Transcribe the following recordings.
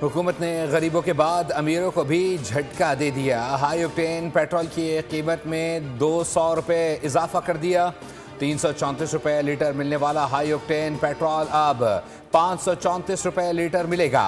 हुकूमत ने गरीबों के बाद अमीरों को भी झटका दे दिया। हाई ऑक्टेन पेट्रोल की कीमत में 200 रुपये इजाफा कर दिया। 334 रुपये लीटर मिलने वाला हाई ऑक्टेन पेट्रोल अब 534 रुपये लीटर मिलेगा।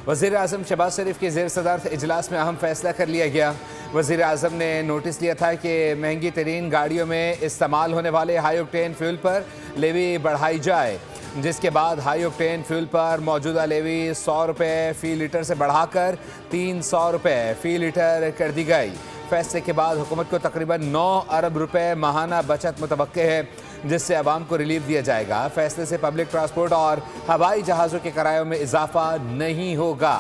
वज़ीर आज़म शहबाज शरीफ के ज़ेर सदर इजलास में अहम फैसला कर लिया गया। वज़ीर आज़म ने नोटिस लिया था कि महंगी तरीन गाड़ियों में इस्तेमाल होने वाले हाई ऑक्टेन फ्यूल पर लेवी बढ़ाई जाए, जिसके बाद हाई ऑक्टेन फ्यूल पर मौजूदा लेवी 100 रुपये फ़ी लीटर से बढ़ाकर 300 रुपये फ़ी लीटर कर दी गई। फैसले के बाद हुकूमत को तकरीबन 9 अरब रुपए माहाना बचत मुतवक्के है, जिससे आवाम को रिलीफ दिया जाएगा। फैसले से पब्लिक ट्रांसपोर्ट और हवाई जहाज़ों के किरायों में इजाफा नहीं होगा।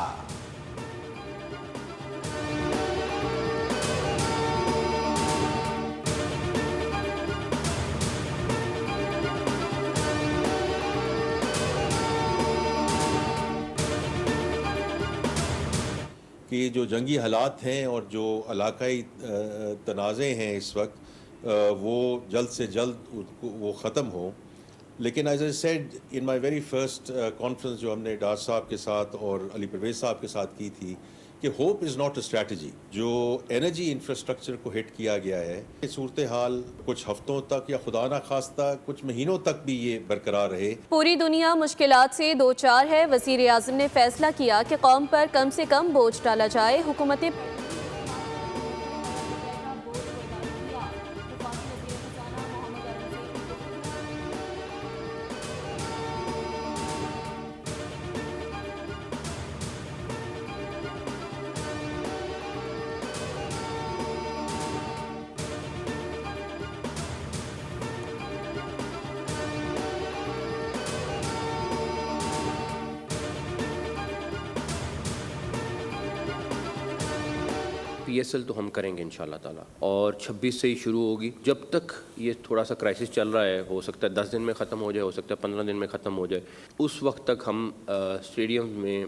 कि जो जंगी हालात हैं और जो इलाकाई तनाज़े हैं इस वक्त, वो जल्द से जल्द वो ख़त्म हो। लेकिन as I said in my very first conference जो हमने डार साहब के साथ और अली परवेज़ साहब के साथ की थी, कि hope is not a strategy. जो एनर्जी इंफ्रास्ट्रक्चर को हिट किया गया है, ये सूरत हाल कुछ हफ्तों तक या खुदा ना खास्ता कुछ महीनों तक भी ये बरकरार रहे। पूरी दुनिया मुश्किलात से दो चार है। वज़ीर आज़म ने फैसला किया कि कौम पर कम से कम बोझ डाला जाए। हुकूमत PSL तो हम करेंगे इंशाल्लाह ताला, और 26 से ही शुरू होगी। जब तक ये थोड़ा सा क्राइसिस चल रहा है, हो सकता है 10 दिन में ख़त्म हो जाए, हो सकता है 15 दिन में ख़त्म हो जाए, उस वक्त तक हम स्टेडियम में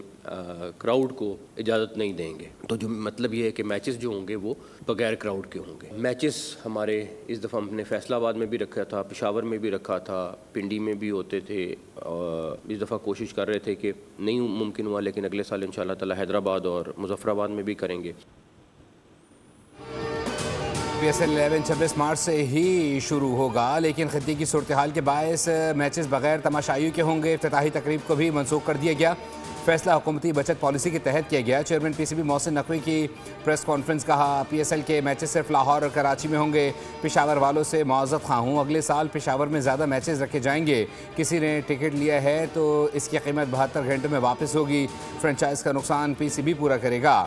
क्राउड को इजाज़त नहीं देंगे। तो जो मतलब ये है कि मैचेस जो होंगे वो बगैर क्राउड के होंगे। मैचेस हमारे इस दफ़ा हमने फैसलाबाद में भी रखा था, पेशावर में भी रखा था, पिंडी में भी होते थे। इस दफ़ा कोशिश कर रहे थे कि नहीं मुमकिन हुआ, लेकिन अगले साल इंशाल्लाह ताला हैदराबाद और मुजफ्फराबाद में भी करेंगे। PSL 11 26 मार्च से ही शुरू होगा, लेकिन खित्ते की सूरत हाल के बायस मैचेस बगैर तमाशाइयों के होंगे। इफ्तिताही तकरीब को भी मनसूख कर दिया गया। फैसला हुकूमती बचत पॉलिसी के तहत किया गया। चेयरमैन PCB मोहसिन नकवी की प्रेस कॉन्फ्रेंस। कहा, PSL के मैचेस सिर्फ लाहौर और कराची में होंगे। पेशावर वालों से मुआवज़त ख़्वाह हूँ, अगले साल पेशावर में ज़्यादा मैचेस रखे जाएंगे। किसी ने टिकट लिया है तो इसकी कीमत 72 घंटे में वापस होगी। फ्रेंचाइज का नुकसान PCB पूरा करेगा।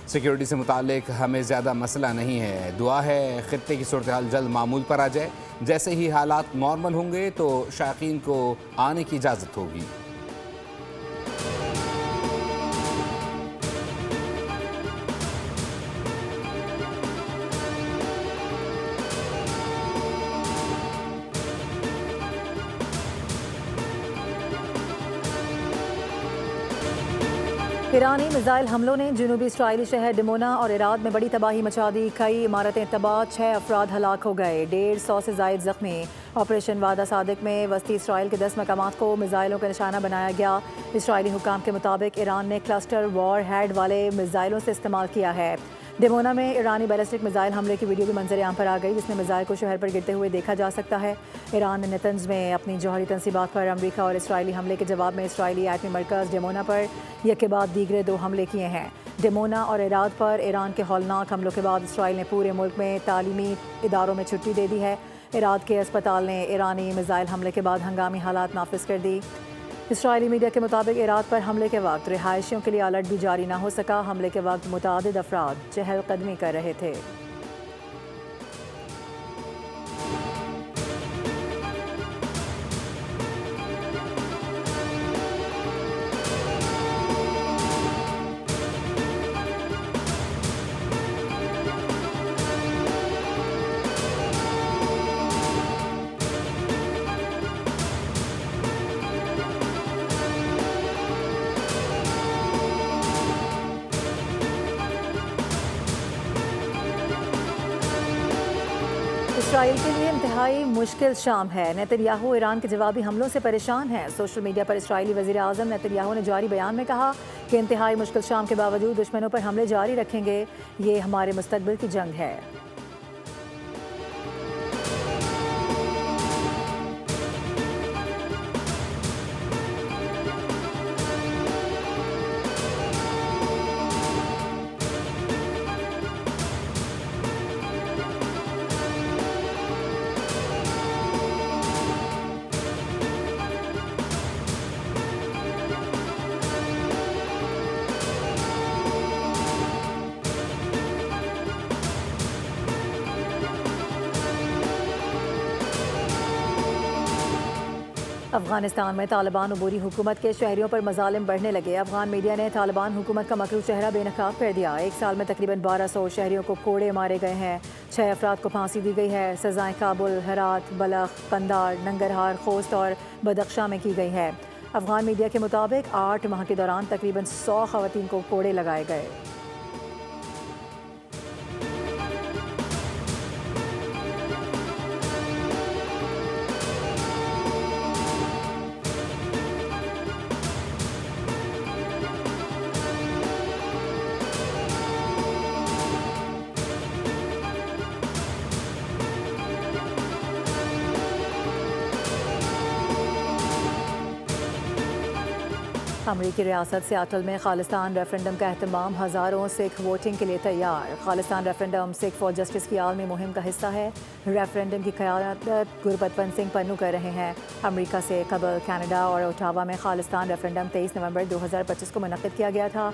सिक्योरिटी से मुतालिक हमें ज़्यादा मसला नहीं है। दुआ है खित्ते की सूरत हाल जल्द मामूल पर आ जाए। जैसे ही हालात नॉर्मल होंगे तो शायकीन को आने की इजाज़त होगी। ईरानी मिसाइल हमलों ने जनूबी इसराइली शहर डिमोना और इराद में बड़ी तबाही मचा दी। कई इमारतें तबाह, 6 अफराद हलाक हो गए, 150 से जायद जख्मी। ऑपरेशन वादा सादिक में वस्ती इसराइल के 10 मकामात को मिसाइलों का निशाना बनाया गया। इसराइली हुकाम के मुताबिक ईरान ने क्लस्टर वॉर हेड वाले मिसाइलों से इस्तेमाल किया है। डिमोना में ईरानी बैलिस्टिक मिसाइल हमले की वीडियो भी मंजर आम पर आ गई, जिसमें मिसाइल को शहर पर गिरते हुए देखा जा सकता है। ईरान ने नेतन्ज में अपनी जौहरी तनसीबात पर अमरीका और इसराइली हमले के जवाब में इसराइली एटमी मरकज़ डिमोना पर यके बाद दीगरे 2 हमले किए हैं। डिमोना और इराद पर ईरान के हौलनाक हमलों के बाद इसराइल ने पूरे मुल्क में तालीमी इदारों में छुट्टी दे दी है। इराद के अस्पताल ने ईरानी मिसाइल हमले के बाद हंगामी हालात नाफिज कर दी। इसराइली मीडिया के मुताबिक इराद पर हमले के वक्त रिहायशियों के लिए अलर्ट भी जारी ना हो सका। हमले के वक्त मुतादिद अफराद चहलकदमी कर रहे थे। इसराइल के लिए इंतहाई मुश्किल शाम है। नेतन्याहू ईरान के जवाबी हमलों से परेशान हैं। सोशल मीडिया पर इसराइली वज़ीर आज़म नेतन्याहू ने जारी बयान में कहा कि इंतहाई मुश्किल शाम के बावजूद दुश्मनों पर हमले जारी रखेंगे। ये हमारे मुस्तकबिल की जंग है। अफगानिस्तान में तालिबान अबूरी हुकूमत के शहरियों पर मजालिम बढ़ने लगे। अफगान मीडिया ने तालिबान हुकूमत का मकरू चेहरा बेनकाब कर दिया। एक साल में तकरीबन 1200 शहरियों को कोड़े मारे गए हैं। 6 अफराद को फांसी दी गई है। सजाएं काबुल, हेरात, बलख, कंदार, नंगरहार, खोस्त और बदख्शां में की गई है। अफगान मीडिया के मुताबिक 8 माह के दौरान तकरीबन 100 खवातीन को कोड़े लगाए गए। अमरीकी रियासत सियाटल में खालिस्तान रेफरेंडम का एहतमाम। हज़ारों सिख वोटिंग के लिए तैयार। Khalistan referendum Sikh for justice की आलमी मुहिम का हिस्सा है। रेफरेंडम की क़यादत गुरबचन सिंह पन्नू कर रहे हैं। अमरीका से कबल कनाडा और ओटावा में खालिस्तान रेफरेंडम 23 नवंबर 2025 को मुनक़्क़िद किया गया था।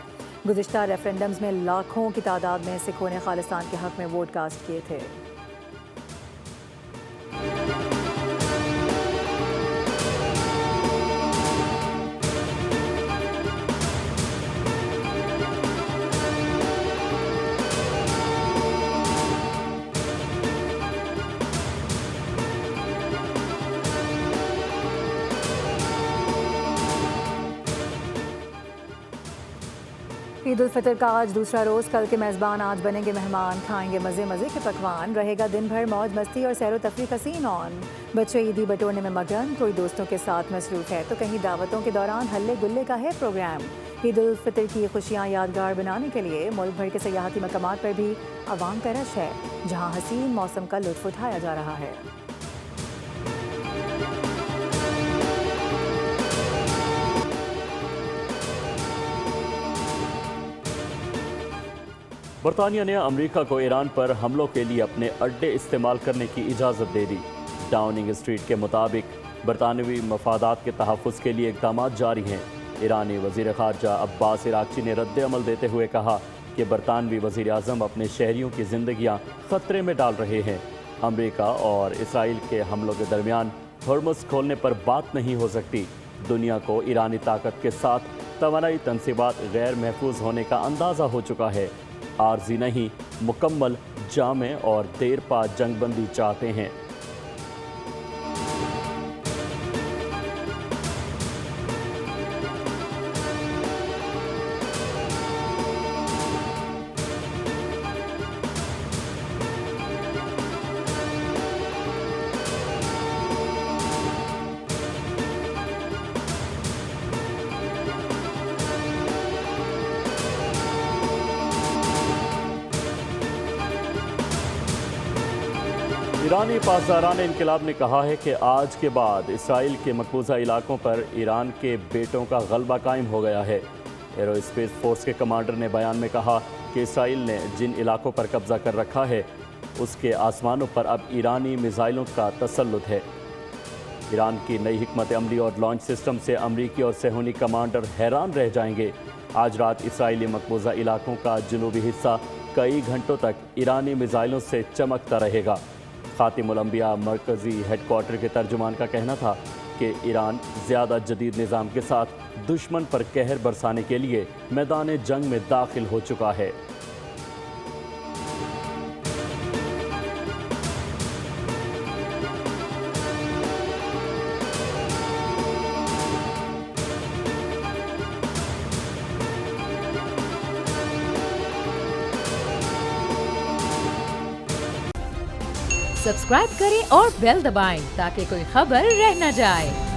गुज़िश्ता रेफरेंडम्स में लाखों की तादाद में सिखों ने खालिस्तान के हक़ में वोट कास्ट किए थे। ईद उल फितर का आज दूसरा रोज़। कल के मेज़बान आज बनेंगे मेहमान। खाएंगे मज़े मज़े के पकवान। रहेगा दिन भर मौज मस्ती और सैर व तफरीह का सीन ऑन। बच्चे ईदी बटोरने में मगन। कोई दोस्तों के साथ मसरूफ़ है तो कहीं दावतों के दौरान हल्ले गुल्ले का है प्रोग्राम। ईद उल फितर की खुशियाँ यादगार बनाने के लिए मुल्क भर के सयाहती मकामात पर भी अवाम का रश है, जहाँ हसीन मौसम का लुत्फ़ उठाया जा रहा है। बरतानिया ने अमेरिका को ईरान पर हमलों के लिए अपने अड्डे इस्तेमाल करने की इजाज़त दे दी। डाउनिंग स्ट्रीट के मुताबिक बरतानवी मफादात के तहफ़्फ़ुज़ के लिए इक़दाम जारी हैं। ईरानी वज़ीर ख़ारजा अब्बास इराक़ची ने रद्द-ए-अमल देते हुए कहा कि बरतानवी वज़ीर आज़म अपने शहरियों की ज़िंदगियाँ ख़तरे में डाल रहे हैं। अमेरिका और इसराइल के हमलों के दरमियान हॉर्मुज़ खोलने पर बात नहीं हो सकती। दुनिया को ईरानी ताकत के साथ तवानाई तनसीबात गैर महफूज होने का अंदाज़ा हो चुका है। आर्जी नहीं, मुकम्मल, जामे और देर पा जंगबंदी चाहते हैं। ईरानी पासदारान इनकलाब ने कहा है कि आज के बाद इसराइल के मकबूजा इलाकों पर ईरान के बेटों का गलबा कायम हो गया है। एरोस्पेस फोर्स के कमांडर ने बयान में कहा कि इसराइल ने जिन इलाकों पर कब्जा कर रखा है उसके आसमानों पर अब ईरानी मिसाइलों का तसल्लुत है। ईरान की नई हिकमत अमली और लॉन्च सिस्टम से अमरीकी और सेहूनी कमांडर हैरान रह जाएंगे। आज रात इसराइली मकबूजा इलाकों का जनूबी हिस्सा कई घंटों तक ईरानी मिसाइलों से चमकता रहेगा। खातिमुल अंबिया मरकज़ी हेडक्वार्टर के तर्जुमान का कहना था कि ईरान ज़्यादा जदीद निज़ाम के साथ दुश्मन पर कहर बरसाने के लिए मैदान जंग में दाखिल हो चुका है। सब्सक्राइब करें और बेल दबाएं ताकि कोई खबर रह न जाए।